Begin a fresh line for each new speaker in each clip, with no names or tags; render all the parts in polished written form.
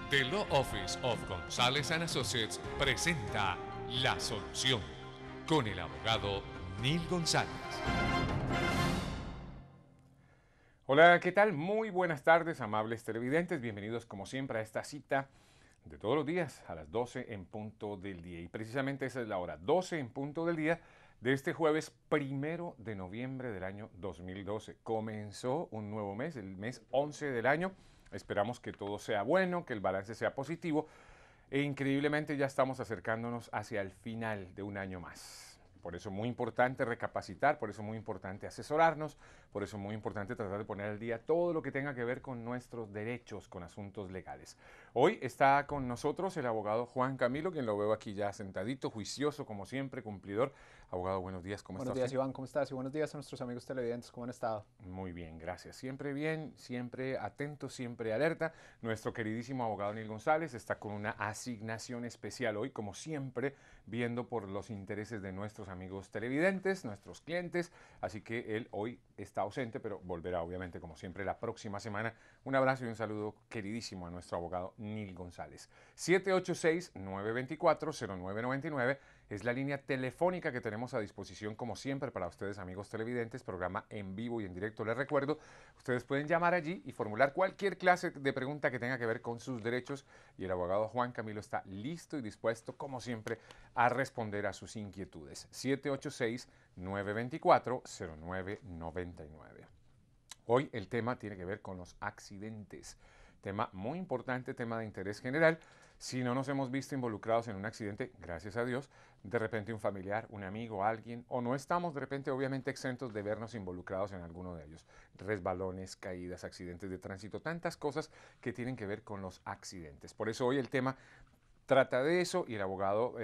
The Law Office of González and Associates presenta La Solución con el abogado Neil González.
Hola, ¿qué tal? Muy buenas tardes, amables televidentes. Bienvenidos como siempre a esta cita de todos los días a las 12 en punto del día. Y precisamente esa es la hora, 12 en punto del día de este jueves 1 de noviembre del año 2012. Comenzó un nuevo mes, el mes 11 del año. Esperamos que todo sea bueno, que el balance sea positivo. E increíblemente ya estamos acercándonos hacia el final de un año más. Por eso es muy importante recapacitar, por eso es muy importante asesorarnos, por eso es muy importante tratar de poner al día todo lo que tenga que ver con nuestros derechos, con asuntos legales. Hoy está con nosotros el abogado Juan Camilo, quien lo veo aquí ya sentadito, juicioso como siempre, cumplidor. Abogado, buenos días, ¿cómo está
Buenos días,
usted?
Iván, ¿cómo estás? Y buenos días a nuestros amigos televidentes, ¿cómo han estado?
Muy bien, siempre atento, siempre alerta. Nuestro queridísimo abogado Neil González está con una asignación especial hoy, como siempre, viendo por los intereses de nuestros amigos televidentes, nuestros clientes. Así que él hoy está ausente, pero volverá obviamente como siempre la próxima semana. Un abrazo y un saludo queridísimo a nuestro abogado Neil González. 786-924-0999 es la línea telefónica que tenemos a disposición como siempre para ustedes amigos televidentes, programa en vivo y en directo. Les recuerdo, ustedes pueden llamar allí y formular cualquier clase de pregunta que tenga que ver con sus derechos y el abogado Juan Camilo está listo y dispuesto como siempre a responder a sus inquietudes. 786-924-0999. Hoy el tema tiene que ver con los accidentes. Tema muy importante, tema de interés general. Si no nos hemos visto involucrados en un accidente, gracias a Dios, de repente un familiar, un amigo, alguien, o no estamos de repente obviamente exentos de vernos involucrados en alguno de ellos. Resbalones, caídas, accidentes de tránsito, tantas cosas que tienen que ver con los accidentes. Por eso hoy el tema trata de eso y el abogado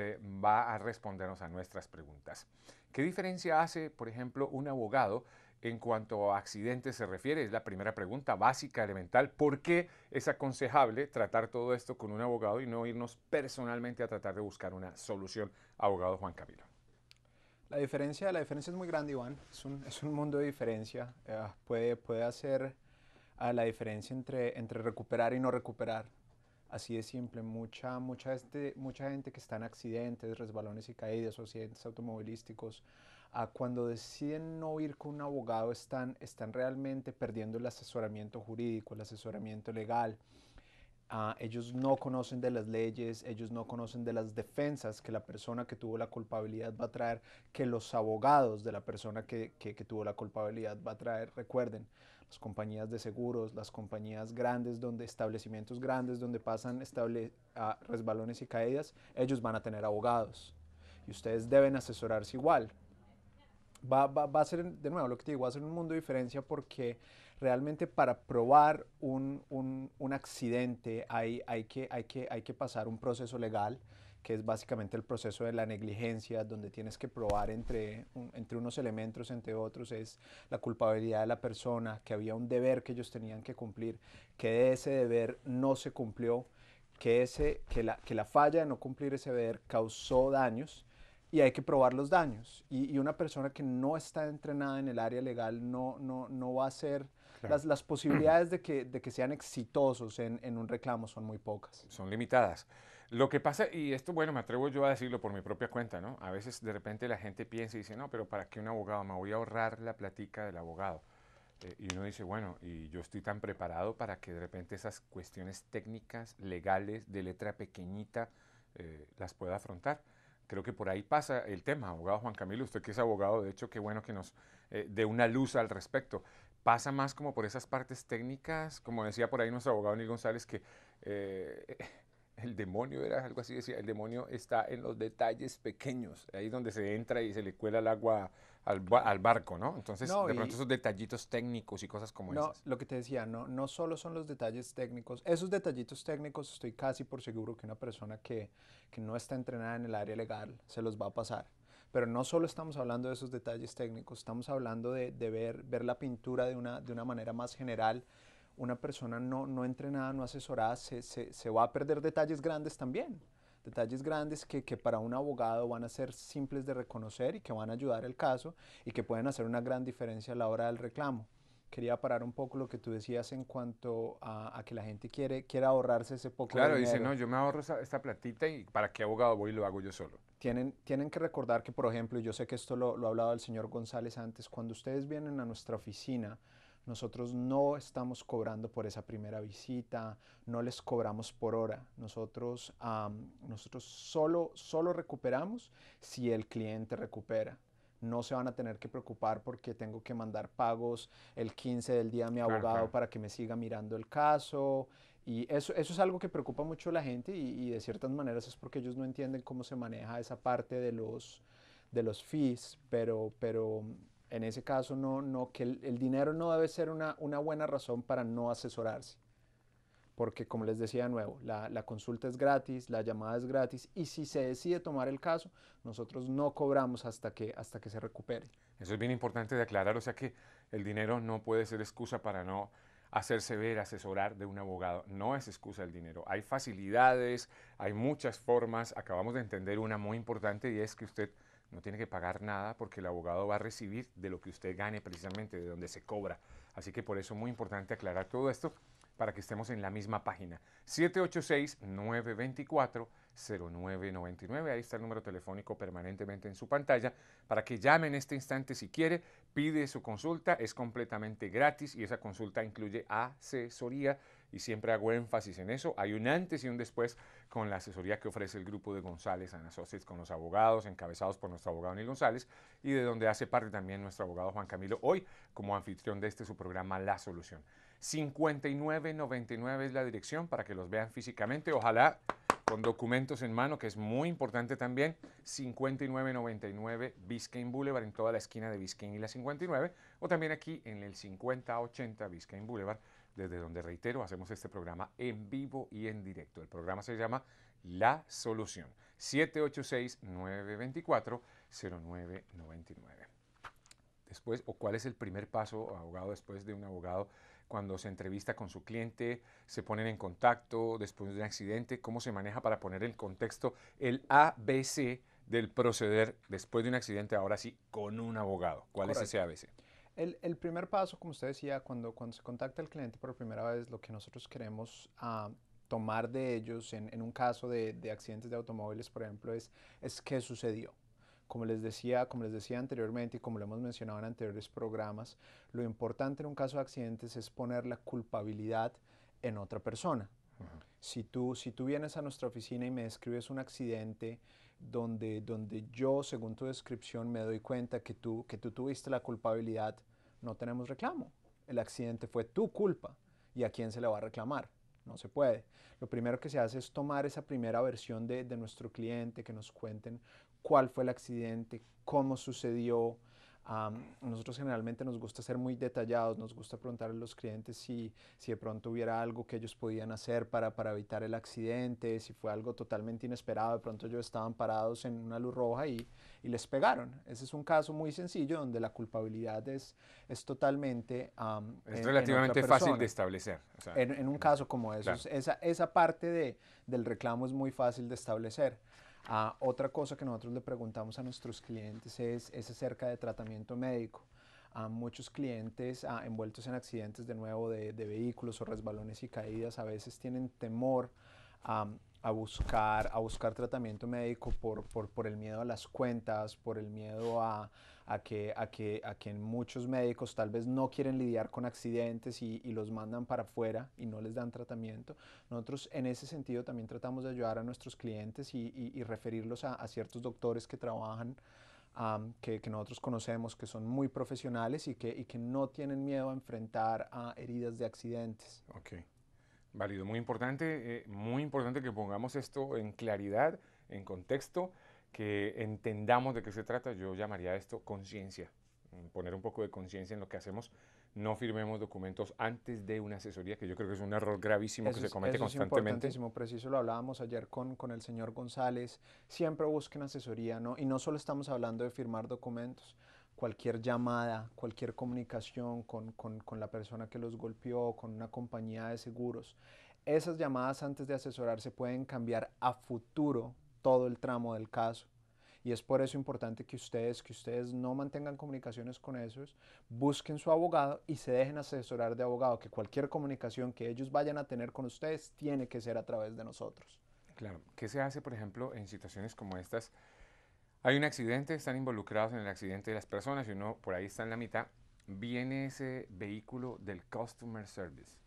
va a respondernos a nuestras preguntas. ¿Qué diferencia hace, por ejemplo, un abogado en cuanto a accidentes se refiere? Es la primera pregunta básica, elemental. ¿Por qué es aconsejable tratar todo esto con un abogado y no irnos personalmente a tratar de buscar una solución? Abogado Juan Camilo.
La diferencia es muy grande, Iván. Es un mundo de diferencia. Puede hacer la diferencia entre recuperar y no recuperar. Así de simple. Mucha gente que está en accidentes, resbalones y caídas o accidentes automovilísticos, cuando deciden no ir con un abogado están realmente perdiendo el asesoramiento jurídico, el asesoramiento legal. Ellos no conocen de las leyes, ellos no conocen de las defensas que la persona que tuvo la culpabilidad va a traer, que los abogados de la persona que tuvo la culpabilidad va a traer. Recuerden, las compañías de seguros, las compañías grandes, establecimientos grandes donde pasan resbalones y caídas, ellos van a tener abogados y ustedes deben asesorarse igual. Va a ser, de nuevo, lo que te digo, va a ser un mundo de diferencia porque realmente para probar un accidente hay que pasar un proceso legal, que es básicamente el proceso de la negligencia, donde tienes que probar entre unos elementos, entre otros, es la culpabilidad de la persona, que había un deber que ellos tenían que cumplir, que ese deber no se cumplió, que la falla de no cumplir ese deber causó daños y hay que probar los daños. Y una persona que no está entrenada en el área legal no va a ser,
Claro.
las posibilidades de que sean exitosos en un reclamo son muy pocas.
Son limitadas. Lo que pasa, y esto, bueno, me atrevo yo a decirlo por mi propia cuenta, ¿no? A veces de repente la gente piensa y dice, no, pero ¿para qué un abogado? Me voy a ahorrar la platica del abogado. Y uno dice, bueno, y yo estoy tan preparado para que de repente esas cuestiones técnicas, legales, de letra pequeñita, las pueda afrontar. Creo que por ahí pasa el tema, abogado Juan Camilo, usted que es abogado, de hecho, qué bueno que nos dé una luz al respecto. Pasa más como por esas partes técnicas, como decía por ahí nuestro abogado Nil González, que eh, el demonio era algo así, decía, el demonio está en los detalles pequeños, ahí donde se entra y se le cuela el agua al barco, ¿no? Entonces,
No,
de pronto
y
esos detallitos técnicos y cosas como
no,
esas.
lo que te decía, no solo son los detalles técnicos, esos detallitos técnicos estoy casi por seguro que una persona que no está entrenada en el área legal se los va a pasar. Pero no solo estamos hablando de esos detalles técnicos, estamos hablando de ver la pintura de una manera más general. Una persona no entrenada, no asesorada, se va a perder detalles grandes también. Detalles grandes que para un abogado van a ser simples de reconocer y que van a ayudar el caso y que pueden hacer una gran diferencia a la hora del reclamo. quería parar un poco lo que tú decías en cuanto a que la gente quiere ahorrarse ese poco de
Claro, dice,
dinero.
no, yo me ahorro esta platita y ¿para qué abogado voy y lo hago yo solo?
Tienen que recordar que, por ejemplo, yo sé que esto lo ha hablado el señor González antes, cuando ustedes vienen a nuestra oficina, nosotros no estamos cobrando por esa primera visita, no les cobramos por hora, nosotros solo recuperamos si el cliente recupera. No se van a tener que preocupar porque tengo que mandar pagos el 15 del día a mi
Claro,
abogado
claro.
para que me siga mirando el caso. Y eso es algo que preocupa mucho a la gente y de ciertas maneras es porque ellos no entienden cómo se maneja esa parte de los fees, pero en ese caso que el dinero no debe ser una buena razón para no asesorarse. Porque como les decía de nuevo, la consulta es gratis, la llamada es gratis y si se decide tomar el caso, nosotros no cobramos hasta que se recupere.
Eso es bien importante de aclarar, o sea que el dinero no puede ser excusa para no hacerse ver, asesorar de un abogado. No es excusa el dinero. Hay facilidades, hay muchas formas. Acabamos de entender una muy importante y es que usted no tiene que pagar nada porque el abogado va a recibir de lo que usted gane precisamente, de donde se cobra. Así que por eso es muy importante aclarar todo esto para que estemos en la misma página. 786-924-0999. Ahí está el número telefónico permanentemente en su pantalla para que llame en este instante si quiere, pide su consulta, es completamente gratis y esa consulta incluye asesoría y siempre hago énfasis en eso. Hay un antes y un después con la asesoría que ofrece el grupo de González and Associates con los abogados encabezados por nuestro abogado Neil González y de donde hace parte también nuestro abogado Juan Camilo hoy como anfitrión de su programa La Solución. 5999 es la dirección para que los vean físicamente, ojalá con documentos en mano, que es muy importante también. 5999 Biscayne Boulevard, en toda la esquina de Biscayne y la 59, o también aquí en el 5080 Biscayne Boulevard, desde donde, reitero, hacemos este programa en vivo y en directo. El programa se llama La Solución. 786-924-0999. Después, o cuál es el primer paso, abogado, después de un abogado cuando se entrevista con su cliente, se ponen en contacto después de un accidente, cómo se maneja para poner en contexto el ABC del proceder después de un accidente, ahora sí, con un abogado? ¿Cuál es ese
Correcto.
ABC?
El primer paso, como usted decía, cuando se contacta al cliente por primera vez, lo que nosotros queremos tomar de ellos en un caso de accidentes de automóviles, por ejemplo, es qué sucedió. Como les decía anteriormente y como lo hemos mencionado en anteriores programas, lo importante en un caso de accidentes es poner la culpabilidad en otra persona. Si tú vienes a nuestra oficina y me describes un accidente donde yo, según tu descripción, me doy cuenta que tú tuviste la culpabilidad, no tenemos reclamo. El accidente fue tu culpa. ¿Y a quién se le va a reclamar? No se puede. Lo primero que se hace es tomar esa primera versión de nuestro cliente, que nos cuenten cuál fue el accidente, cómo sucedió. Nosotros generalmente nos gusta ser muy detallados, nos gusta preguntarle a los clientes si de pronto hubiera algo que ellos podían hacer para evitar el accidente, si fue algo totalmente inesperado, de pronto ellos estaban parados en una luz roja y les pegaron. Ese es un caso muy sencillo donde la culpabilidad es totalmente
Es
en otra
relativamente fácil de
persona.
establecer. O sea,
En un caso como eso,
claro.
esa parte del reclamo es muy fácil de establecer. Otra cosa que nosotros le preguntamos a nuestros clientes es acerca de tratamiento médico. Muchos clientes envueltos en accidentes de nuevo de vehículos o resbalones y caídas a veces tienen temor a buscar tratamiento médico por el miedo a las cuentas, por el miedo a que muchos médicos tal vez no quieren lidiar con accidentes y los mandan para afuera y no les dan tratamiento. Nosotros en ese sentido también tratamos de ayudar a nuestros clientes y referirlos a ciertos doctores que trabajan, que nosotros conocemos, que son muy profesionales y que no tienen miedo a enfrentar heridas de accidentes.
Ok. Válido, muy importante que pongamos esto en claridad, en contexto, que entendamos de qué se trata. Yo llamaría a esto conciencia, poner un poco de conciencia en lo que hacemos. No firmemos documentos antes de una asesoría, que yo creo que es un error gravísimo que se comete
Eso es
constantemente.
importantísimo, preciso lo hablábamos ayer con el señor González. Siempre busquen asesoría, ¿no? Y no solo estamos hablando de firmar documentos. Cualquier llamada, cualquier comunicación con la persona que los golpeó, con una compañía de seguros, esas llamadas antes de asesorarse pueden cambiar a futuro todo el tramo del caso. Y es por eso importante que ustedes no mantengan comunicaciones con esos, busquen su abogado y se dejen asesorar de abogado, que cualquier comunicación que ellos vayan a tener con ustedes tiene que ser a través de nosotros.
Claro. ¿Qué se hace, por ejemplo, en situaciones como estas? Hay un accidente, están involucrados en el accidente de las personas y uno por ahí está en la mitad. Viene ese vehículo del Customer Service,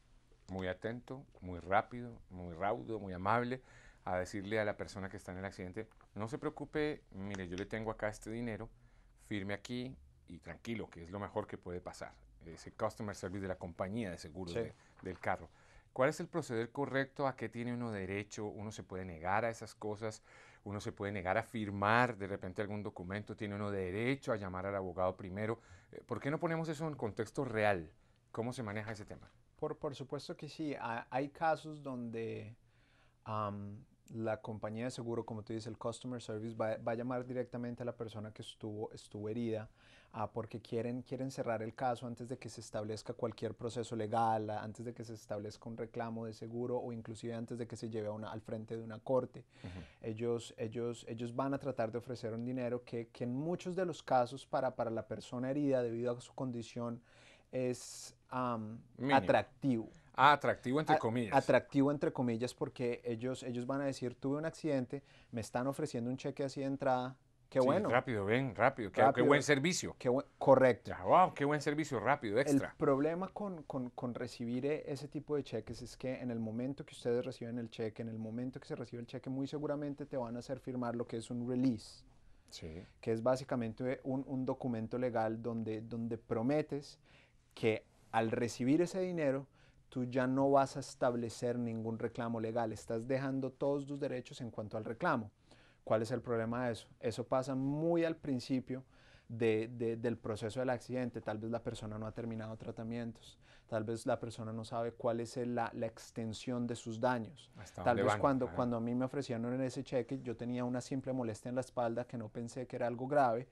muy atento, muy rápido, muy raudo, muy amable, a decirle a la persona que está en el accidente, no se preocupe, mire, yo le tengo acá este dinero, firme aquí y tranquilo, que es lo mejor que puede pasar. Ese Customer Service de la compañía de seguros
Sí.
del carro. ¿Cuál es el proceder correcto? ¿A qué tiene uno derecho? ¿Uno se puede negar a esas cosas? ¿Uno se puede negar a firmar de repente algún documento? ¿Tiene uno derecho a llamar al abogado primero? ¿Por qué no ponemos eso en contexto real? ¿Cómo se maneja ese tema?
Por supuesto que sí. Hay casos donde la compañía de seguro, como tú dices, el Customer Service, va a llamar directamente a la persona que estuvo herida, porque quieren cerrar el caso antes de que se establezca cualquier proceso legal, antes de que se establezca un reclamo de seguro o inclusive antes de que se lleve al frente de una corte. Ellos van a tratar de ofrecer un dinero que en muchos de los casos para la persona herida, debido a su condición, es
Mínimo.
atractivo.
Atractivo entre comillas.
Atractivo entre comillas, porque ellos van a decir, tuve un accidente, me están ofreciendo un cheque así de entrada, qué
Sí,
bueno.
rápido, ven, rápido. Qué
Rápido.
buen servicio.
Correcto.
Ya, wow, qué buen servicio, rápido,
El
extra.
problema con recibir ese tipo de cheques es que en el momento que ustedes reciben el cheque, en el momento que se recibe el cheque, muy seguramente te van a hacer firmar lo que es un release,
Sí.
que es básicamente un documento legal donde prometes que al recibir ese dinero, tú ya no vas a establecer ningún reclamo legal, estás dejando todos tus derechos en cuanto al reclamo. ¿Cuál es el problema de eso? Eso pasa muy al principio del proceso del accidente. Tal vez la persona no ha terminado tratamientos, tal vez la persona no sabe cuál es la extensión de sus daños. Tal vez cuando a mí me ofrecieron en ese cheque, yo tenía una simple molestia en la espalda que no pensé que era algo grave.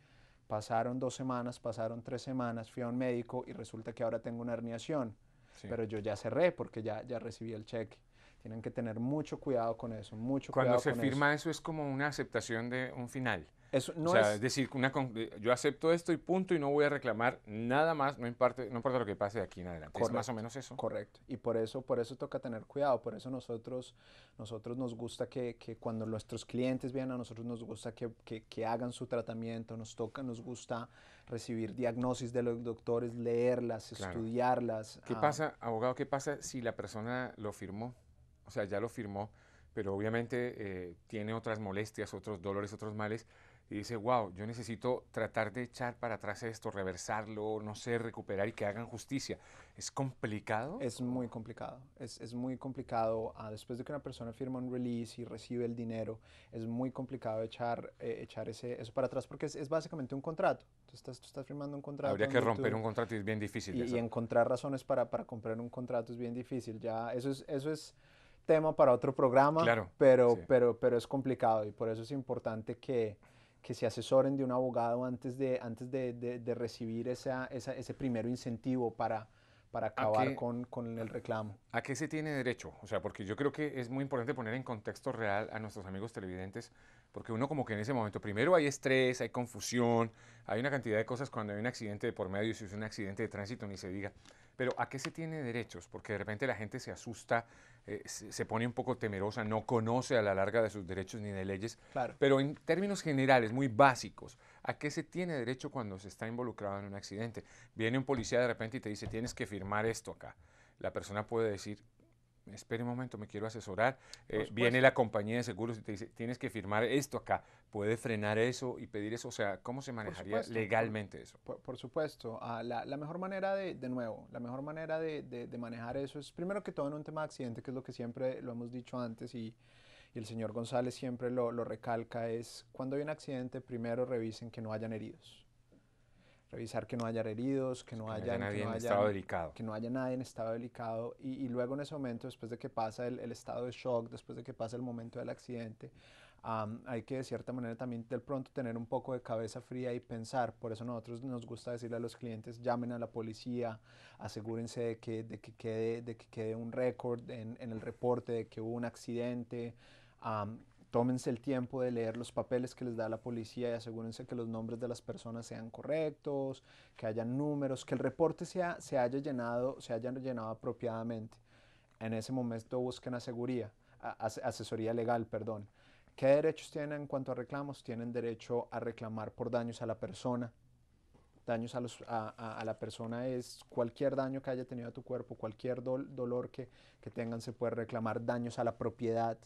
Pasaron 2 semanas, pasaron 3 semanas, fui a un médico y resulta que ahora tengo una herniación. Sí. Pero yo ya cerré porque ya recibí el cheque. Tienen que tener mucho cuidado con eso, mucho
Cuando
cuidado
se
con
firma eso es como una aceptación de un final.
Eso no
o sea, es decir, yo acepto esto y punto y no voy a reclamar nada más, no importa lo que pase de aquí en adelante.
Correcto,
¿es más o menos eso?
Correcto. Y por eso toca tener cuidado. Por eso nosotros nos gusta que cuando nuestros clientes vienen a nosotros, nos gusta que hagan su tratamiento, nos gusta recibir diagnosis de los doctores, leerlas, claro, estudiarlas.
¿Qué pasa, abogado, qué pasa si la persona lo firmó? O sea, ya lo firmó, pero obviamente tiene otras molestias, otros dolores, otros males, y dice, wow, yo necesito tratar de echar para atrás esto, reversarlo, no sé, recuperar y que hagan justicia. ¿Es complicado?
Es muy complicado, es muy complicado. Después de que una persona firma un release y recibe el dinero, es muy complicado echar eso para atrás porque es básicamente un contrato. Tú estás firmando un contrato.
Habría que romper un contrato y es bien difícil.
Y encontrar razones para comprar un contrato es bien difícil. Ya, eso es tema para otro programa,
claro,
pero,
sí.
pero es complicado y por eso es importante que se asesoren de un abogado antes de recibir ese primer incentivo para acabar con el reclamo.
¿A qué se tiene derecho? O sea, porque yo creo que es muy importante poner en contexto real a nuestros amigos televidentes, porque uno como que en ese momento, primero hay estrés, hay confusión, hay una cantidad de cosas cuando hay un accidente de por medio, si es un accidente de tránsito ni se diga, pero ¿a qué se tiene derechos? Porque de repente la gente se asusta, se pone un poco temerosa, no conoce a la larga de sus derechos ni de leyes,
claro.
Pero en términos generales, muy básicos, ¿a qué se tiene derecho cuando se está involucrado en un accidente? Viene un policía de repente y te dice, tienes que firmar esto acá. La persona puede decir, espere un momento, me quiero asesorar. Viene la compañía de seguros y te dice, tienes que firmar esto acá. Puede frenar eso y pedir eso. O sea, ¿cómo se manejaría legalmente eso?
Por supuesto. La mejor manera la mejor manera de manejar eso es, primero que todo, en un tema de accidente, que es lo que siempre lo hemos dicho antes y el señor González siempre lo recalca, es cuando hay un accidente, primero revisen que no hayan heridos. Revisar que no haya heridos, que no haya
nadie en estado delicado.
Que no haya nadie en estado delicado. Y luego en ese momento, después de que pasa el estado de shock, después de que pasa el momento del accidente, hay que de cierta manera también de pronto tener un poco de cabeza fría y pensar. Por eso nosotros nos gusta decirle a los clientes, llamen a la policía, asegúrense de que quede un récord en el reporte de que hubo un accidente. tómense el tiempo de leer los papeles que les da la policía y asegúrense que los nombres de las personas sean correctos, que hayan números, que el reporte se haya llenado apropiadamente. En ese momento busquen asesoría legal, perdón. ¿Qué derechos tienen en cuanto a reclamos? Tienen derecho a reclamar por daños a la persona. Daños a la persona es cualquier daño que haya tenido a tu cuerpo, cualquier dolor que tengan se puede reclamar. Daños a la propiedad,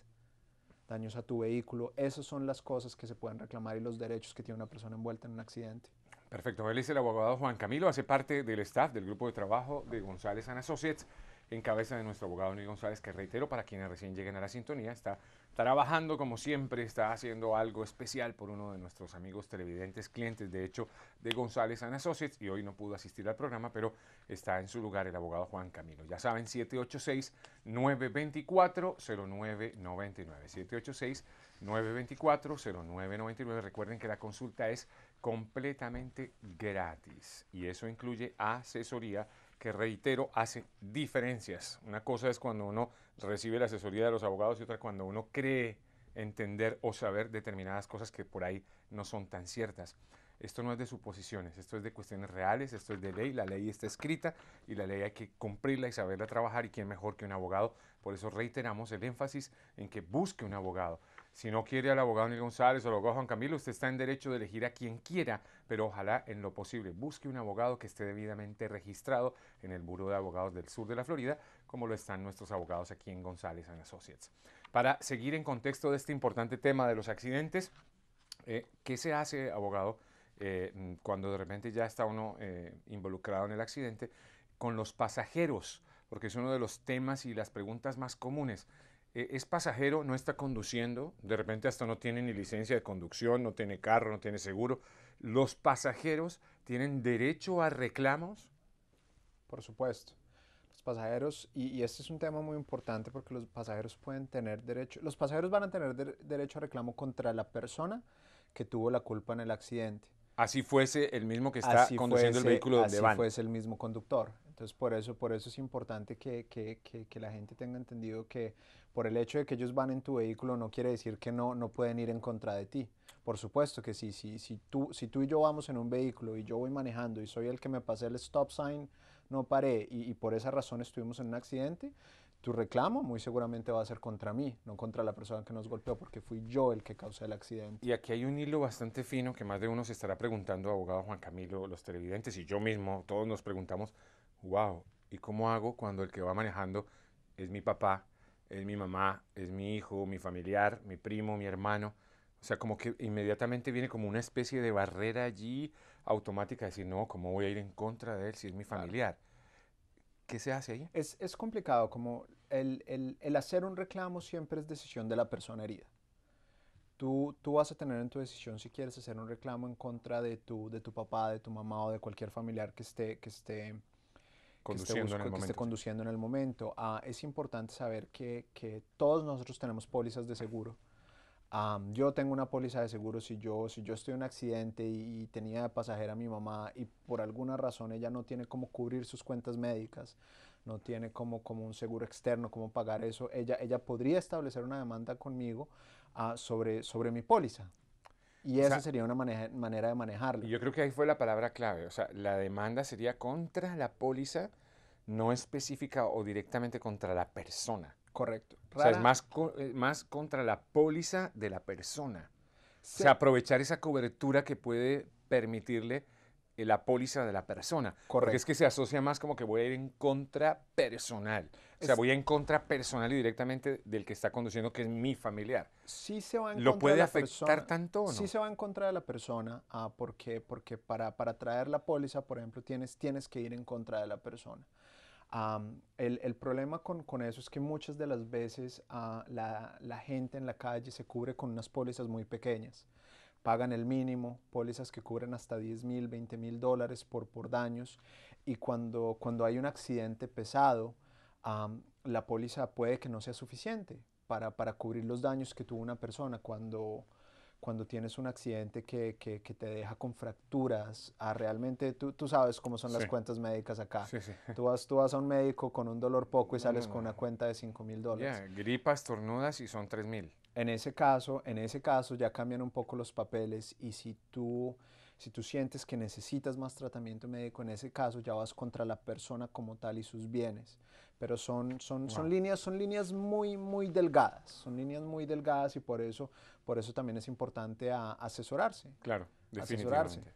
daños a tu vehículo. Esas son las cosas que se pueden reclamar y los derechos que tiene una persona envuelta en un accidente.
Perfecto. Él es el abogado Juan Camilo, hace parte del staff del grupo de trabajo de González and Associates, en cabeza de nuestro abogado Neil González, que reitero, para quienes recién lleguen a la sintonía, está trabajando como siempre, está haciendo algo especial por uno de nuestros amigos televidentes, clientes, de hecho, de González and Associates, y hoy no pudo asistir al programa, pero está en su lugar el abogado Juan Camilo. Ya saben, 786-924-0999, 786-924-0999. Recuerden que la consulta es completamente gratis y eso incluye asesoría que, reitero, hace diferencias. Una cosa es cuando uno recibe la asesoría de los abogados y otra cuando uno cree entender o saber determinadas cosas que por ahí no son tan ciertas. Esto no es de suposiciones, esto es de cuestiones reales, esto es de ley, la ley está escrita y la ley hay que cumplirla y saberla trabajar, y quién mejor que un abogado. Por eso reiteramos el énfasis en que busque un abogado. Si no quiere al abogado Neil González o al abogado Juan Camilo, usted está en derecho de elegir a quien quiera, pero ojalá en lo posible busque un abogado que esté debidamente registrado en el Buró de Abogados del Sur de la Florida, como lo están nuestros abogados aquí en González and Associates. Para seguir en contexto de este importante tema de los accidentes, ¿qué se hace, abogado, cuando de repente ya está uno involucrado en el accidente con los pasajeros? Porque es uno de los temas y las preguntas más comunes. Es pasajero, no está conduciendo, de repente hasta no tiene ni licencia de conducción, no tiene carro, no tiene seguro. ¿Los pasajeros tienen derecho a reclamos?
Por supuesto. Los pasajeros, y este es un tema muy importante porque los pasajeros pueden tener derecho, los pasajeros van a tener derecho a reclamo contra la persona que tuvo la culpa en el accidente.
Así fuese el mismo que está conduciendo el vehículo donde van.
Así fuese el mismo conductor. Entonces, por eso es importante que la gente tenga entendido que por el hecho de que ellos van en tu vehículo no quiere decir que no pueden ir en contra de ti. Por supuesto que sí, si tú y yo vamos en un vehículo y yo voy manejando y soy el que me pasé el stop sign, no paré y por esa razón estuvimos en un accidente, tu reclamo muy seguramente va a ser contra mí, no contra la persona que nos golpeó, porque fui yo el que causé el accidente.
Y aquí hay un hilo bastante fino que más de uno se estará preguntando, abogado Juan Camilo, los televidentes y yo mismo, todos nos preguntamos, wow, ¿y cómo hago cuando el que va manejando es mi papá, es mi mamá, es mi hijo, mi familiar, mi primo, mi hermano? O sea, como que inmediatamente viene como una especie de barrera allí automática, de decir, no, ¿cómo voy a ir en contra de él si es mi familiar? ¿Qué se hace ahí?
Es complicado, como el hacer un reclamo siempre es decisión de la persona herida. Tú vas a tener en tu decisión si quieres hacer un reclamo en contra de tu papá, de tu mamá o de cualquier familiar que esté conduciendo en el momento. Es importante saber que todos nosotros tenemos pólizas de seguro. Yo tengo una póliza de seguro si yo estoy en un accidente y tenía de pasajera a mi mamá y por alguna razón ella no tiene cómo cubrir sus cuentas médicas, no tiene como un seguro externo, cómo pagar eso, ella podría establecer una demanda conmigo sobre mi póliza. Y esa sería una manera de manejarlo.
Y yo creo que ahí fue la palabra clave. O sea, la demanda sería contra la póliza, no específica o directamente contra la persona.
Correcto.
O sea, es más contra la póliza de la persona. Sí. O sea, aprovechar esa cobertura que puede permitirle la póliza de la persona. Correcto. Porque es que se asocia más como que voy a ir en contra personal. O sea, voy en contra personal y directamente del que está conduciendo, que es mi familiar.
Sí se va en
¿Lo
contra
puede
de la
afectar
persona.
tanto o no?
Sí se va en contra de la persona, porque para traer la póliza, por ejemplo, tienes que ir en contra de la persona. El problema con eso es que muchas de las veces la gente en la calle se cubre con unas pólizas muy pequeñas. Pagan el mínimo, pólizas que cubren hasta $10,000, $20,000 por daños, y cuando hay un accidente pesado, la póliza puede que no sea suficiente para cubrir los daños que tuvo una persona. Cuando tienes un accidente que te deja con fracturas, realmente tú sabes cómo son las cuentas médicas acá.
Sí, sí.
Tú vas a un médico con un dolor poco y sales con una cuenta de $5,000.
Gripas, tornudas y son 3,000.
En ese caso ya cambian un poco los papeles y si tú sientes que necesitas más tratamiento médico, en ese caso ya vas contra la persona como tal y sus bienes. Pero
Wow.
son líneas muy delgadas, son líneas muy delgadas y por eso también es importante asesorarse,
Claro,
asesorarse.
definitivamente.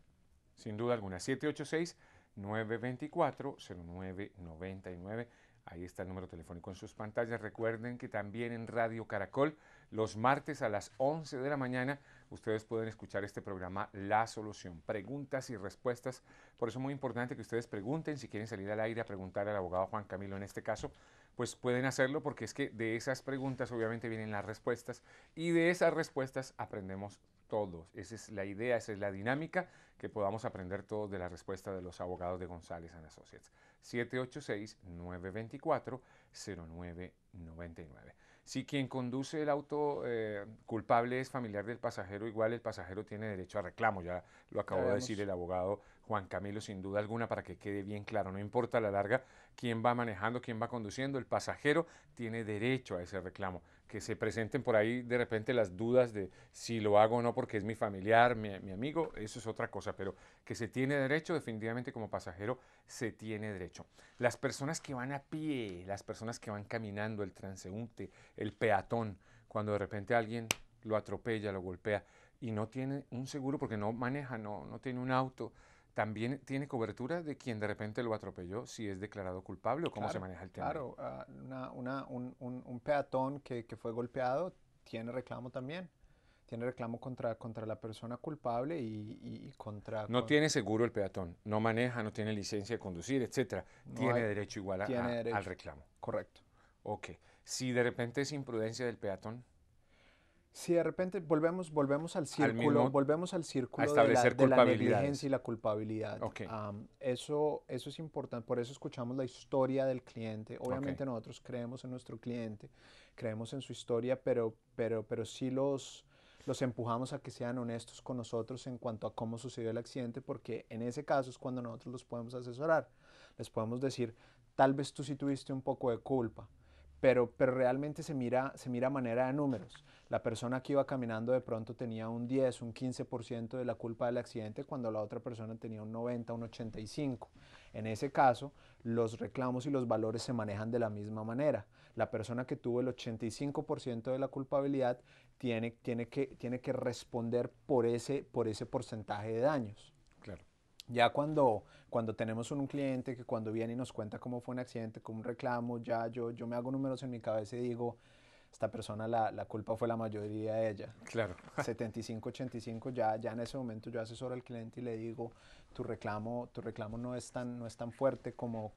Sin duda alguna. 786-924-0999. Ahí está el número telefónico en sus pantallas. Recuerden que también en Radio Caracol, los martes a las 11 de la mañana, ustedes pueden escuchar este programa La Solución. Preguntas y respuestas. Por eso es muy importante que ustedes pregunten. Si quieren salir al aire a preguntar al abogado Juan Camilo en este caso, pues pueden hacerlo porque es que de esas preguntas obviamente vienen las respuestas y de esas respuestas aprendemos todos. Esa es la idea, esa es la dinámica, que podamos aprender todos de la respuesta de los abogados de González and Associates. 786-924-0999. Si quien conduce el auto culpable es familiar del pasajero, igual el pasajero tiene derecho a reclamo, ya lo
Ya
acabó de decir
habíamos,
el abogado Juan Camilo, sin duda alguna, para que quede bien claro, no importa a la larga quién va manejando, quién va conduciendo, el pasajero tiene derecho a ese reclamo. Que se presenten por ahí de repente las dudas de si lo hago o no porque es mi familiar, mi amigo, eso es otra cosa, pero que se tiene derecho, definitivamente como pasajero se tiene derecho. Las personas que van a pie, las personas que van caminando, el transeúnte, el peatón, cuando de repente alguien lo atropella, lo golpea y no tiene un seguro porque no maneja, no tiene un auto, también tiene cobertura de quien de repente lo atropelló si es declarado culpable o cómo se
claro,
maneja el tema ahí.
claro, un peatón que fue golpeado tiene reclamo también. Tiene reclamo contra la persona culpable y
No tiene seguro el peatón, no maneja, no tiene licencia de conducir, etcétera.
no
Tiene
hay,
derecho igual
tiene
al
derecho,
reclamo.
correcto.
Ok. Si de repente es imprudencia del peatón,
Si de repente
al mismo
volvemos al
a
círculo
establecer
de la negligencia y
culpabilidades.
la culpabilidad,
Ok,
eso es importante, por eso escuchamos la historia del cliente.
ok,
Obviamente nosotros creemos en nuestro cliente, creemos en su historia, pero sí los empujamos a que sean honestos con nosotros en cuanto a cómo sucedió el accidente, porque en ese caso es cuando nosotros los podemos asesorar. Les podemos decir, tal vez tú sí tuviste un poco de culpa, pero realmente se mira a manera de números. La persona que iba caminando de pronto tenía un 10, un 15% de la culpa del accidente cuando la otra persona tenía un 90, un 85. En ese caso, los reclamos y los valores se manejan de la misma manera. La persona que tuvo el 85% de la culpabilidad tiene que responder por ese porcentaje de daños.
claro.
Ya cuando tenemos un cliente que cuando viene y nos cuenta cómo fue un accidente, como un reclamo, ya yo me hago números en mi cabeza y digo, esta persona la culpa fue la mayoría de ella.
Claro.
75-85, ya en ese momento yo asesoro al cliente y le digo, tu reclamo no es tan fuerte como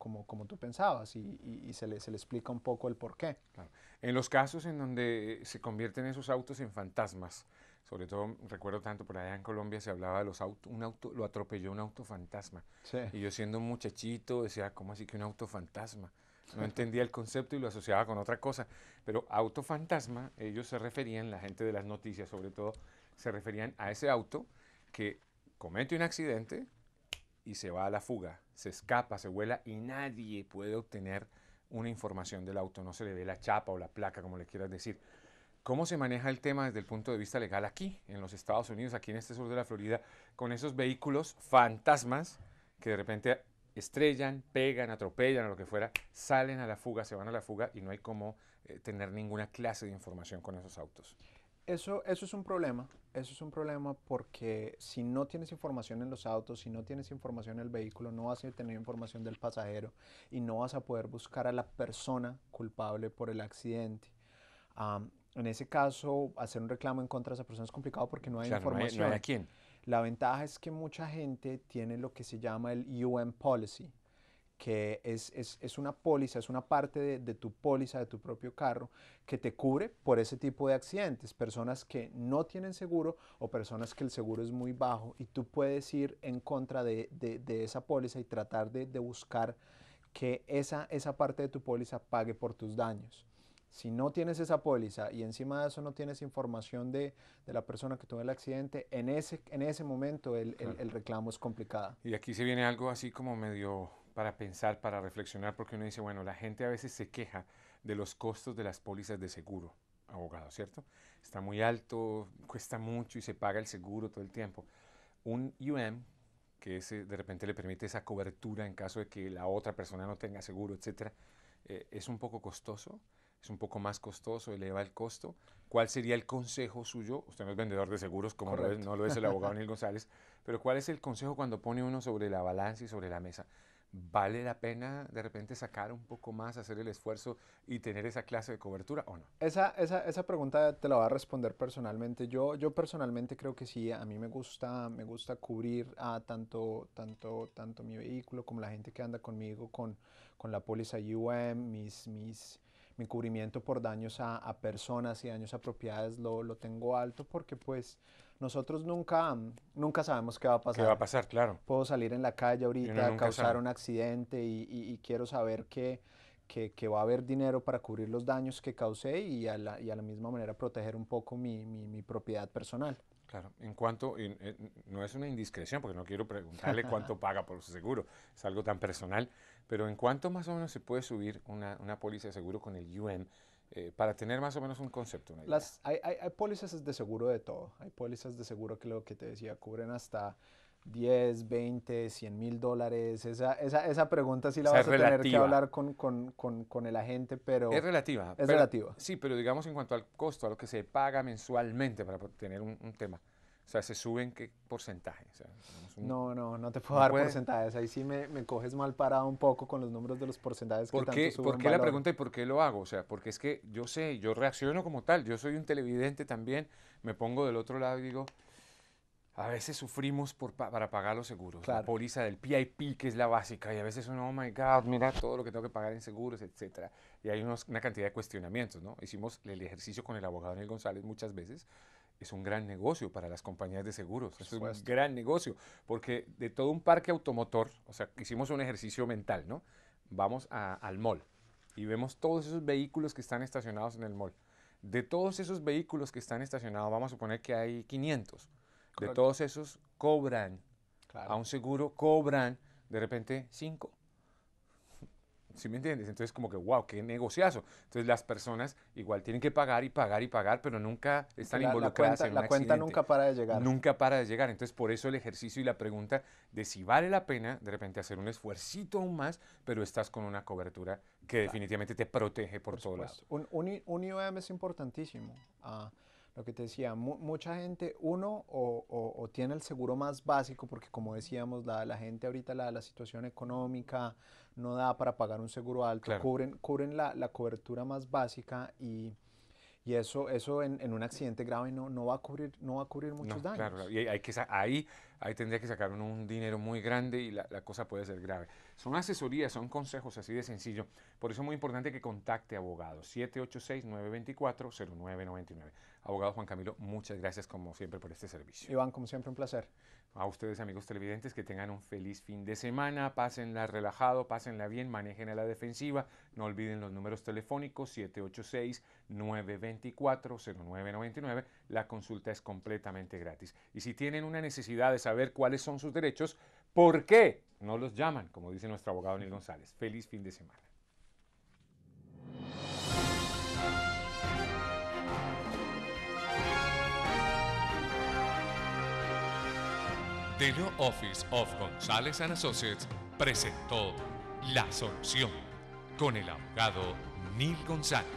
tú pensabas y se le explica un poco el por qué.
Claro. En los casos en donde se convierten esos autos en fantasmas, sobre todo recuerdo tanto por allá en Colombia se hablaba de los autos, un auto lo atropelló un auto fantasma.
Sí,
Y yo siendo un muchachito decía, ¿cómo así que un auto fantasma? No entendía el concepto y lo asociaba con otra cosa. Pero auto fantasma, ellos se referían, la gente de las noticias sobre todo, se referían a ese auto que comete un accidente y se va a la fuga, se escapa, se vuela y nadie puede obtener una información del auto, no se le ve la chapa o la placa, como le quieras decir. ¿Cómo se maneja el tema desde el punto de vista legal aquí, en los Estados Unidos, aquí en este sur de la Florida, con esos vehículos fantasmas que de repente estrellan, pegan, atropellan o lo que fuera, salen a la fuga, se van a la fuga y no hay cómo tener ninguna clase de información con esos autos?
eso es un problema. Eso es un problema porque si no tienes información en los autos, si no tienes información en el vehículo, no vas a tener información del pasajero y no vas a poder buscar a la persona culpable por el accidente. En ese caso, hacer un reclamo en contra de esa persona es complicado porque no hay
Claro, no hay a
información.
quién.
La ventaja es que mucha gente tiene lo que se llama el UM Policy, que es una póliza, es una parte de tu póliza, de tu propio carro, que te cubre por ese tipo de accidentes. Personas que no tienen seguro o personas que el seguro es muy bajo y tú puedes ir en contra de esa póliza y tratar de buscar que esa parte de tu póliza pague por tus daños. Si no tienes esa póliza y encima de eso no tienes información de la persona que tuvo el accidente, en ese momento
Claro.
el reclamo es complicado.
Y aquí se viene algo así como medio para pensar, para reflexionar, porque uno dice, bueno, la gente a veces se queja de los costos de las pólizas de seguro, abogado, ¿cierto? está muy alto, cuesta mucho y se paga el seguro todo el tiempo. Un UM, que de repente le permite esa cobertura en caso de que la otra persona no tenga seguro, etcétera, es un poco costoso, es un poco más costoso, eleva el costo. ¿Cuál sería el consejo suyo? Usted no es vendedor de seguros, como no lo es el abogado Neil González, pero ¿cuál es el consejo cuando pone uno sobre la balanza y sobre la mesa? ¿Vale la pena de repente sacar un poco más, hacer el esfuerzo y tener esa clase de cobertura o no?
Esa pregunta te la voy a responder personalmente. Yo personalmente creo que sí. A mí me gusta cubrir a tanto mi vehículo como la gente que anda conmigo con la póliza UM, mi cubrimiento por daños a personas y daños a propiedades lo tengo alto porque pues nosotros nunca sabemos qué va a pasar.
¿Qué va a pasar? Claro.
Puedo salir en la calle ahorita, causar
sabe.
un accidente y quiero saber que va a haber dinero para cubrir los daños que causé y a la misma manera proteger un poco mi propiedad personal.
Claro, no es una indiscreción porque no quiero preguntarle cuánto paga por su seguro, es algo tan personal, pero ¿en cuánto más o menos se puede subir una póliza de seguro con el UM para tener más o menos un concepto? Una idea?
Hay pólizas de seguro de todo, hay pólizas de seguro que lo que te decía, cubren hasta 10, 20, $100,000. Esa pregunta sí la vas a tener que hablar con el agente, pero...
Es relativa.
Es relativa.
Sí, pero digamos en cuanto al costo, a lo que se paga mensualmente para tener un tema. O sea, ¿se sube en qué porcentaje? O sea,
no te puedo dar porcentajes. Ahí sí me coges mal parado un poco con los números de los porcentajes que tanto suben
¿Por qué la pregunta y por qué lo hago? O sea, porque es que yo sé, yo reacciono como tal. Yo soy un televidente también. Me pongo del otro lado y digo... A veces sufrimos para pagar los seguros,
claro.
La póliza del PIP, que es la básica, y a veces uno, oh my God, mira todo lo que tengo que pagar en seguros, etcétera. Y hay una cantidad de cuestionamientos, ¿no? Hicimos el ejercicio con el abogado Neil González muchas veces. Es un gran negocio para las compañías de seguros, es un gran negocio, porque de todo un parque automotor, o sea, hicimos un ejercicio mental, ¿no? Vamos al mall y vemos todos esos vehículos que están estacionados en el mall. De todos esos vehículos que están estacionados, vamos a suponer que hay 500.
Correcto.
De todos esos cobran,
claro.
A un seguro cobran de repente 5. ¿Sí me entiendes? Entonces como que, wow, qué negociazo. Entonces las personas igual tienen que pagar y pagar y pagar, pero nunca están involucradas en un accidente.
La cuenta nunca para de llegar.
Nunca para de llegar. Entonces por eso el ejercicio y la pregunta de si vale la pena de repente hacer un esfuercito aún más, pero estás con una cobertura que definitivamente te protege por todos lados.
Un IOM es importantísimo. Lo que te decía, mucha gente, o tiene el seguro más básico, porque como decíamos, la gente ahorita, la situación económica no da para pagar un seguro alto,
claro.
cubren la cobertura más básica y eso en un accidente grave no va a cubrir muchos daños.
Claro, y ahí tendría que sacar un dinero muy grande y la cosa puede ser grave. Son asesorías, son consejos así de sencillo. Por eso es muy importante que contacte a abogados. 786-924-0999. Abogado Juan Camilo, muchas gracias como siempre por este servicio.
Iván, como siempre, un placer.
A ustedes, amigos televidentes, que tengan un feliz fin de semana, pásenla relajado, pásenla bien, manejen a la defensiva, no olviden los números telefónicos 786-924-0999, la consulta es completamente gratis. Y si tienen una necesidad de saber cuáles son sus derechos, ¿por qué no los llaman? Como dice nuestro abogado Neil González. Feliz fin de semana.
The Law Office of González & Associates presentó La Solución con el abogado Neil González.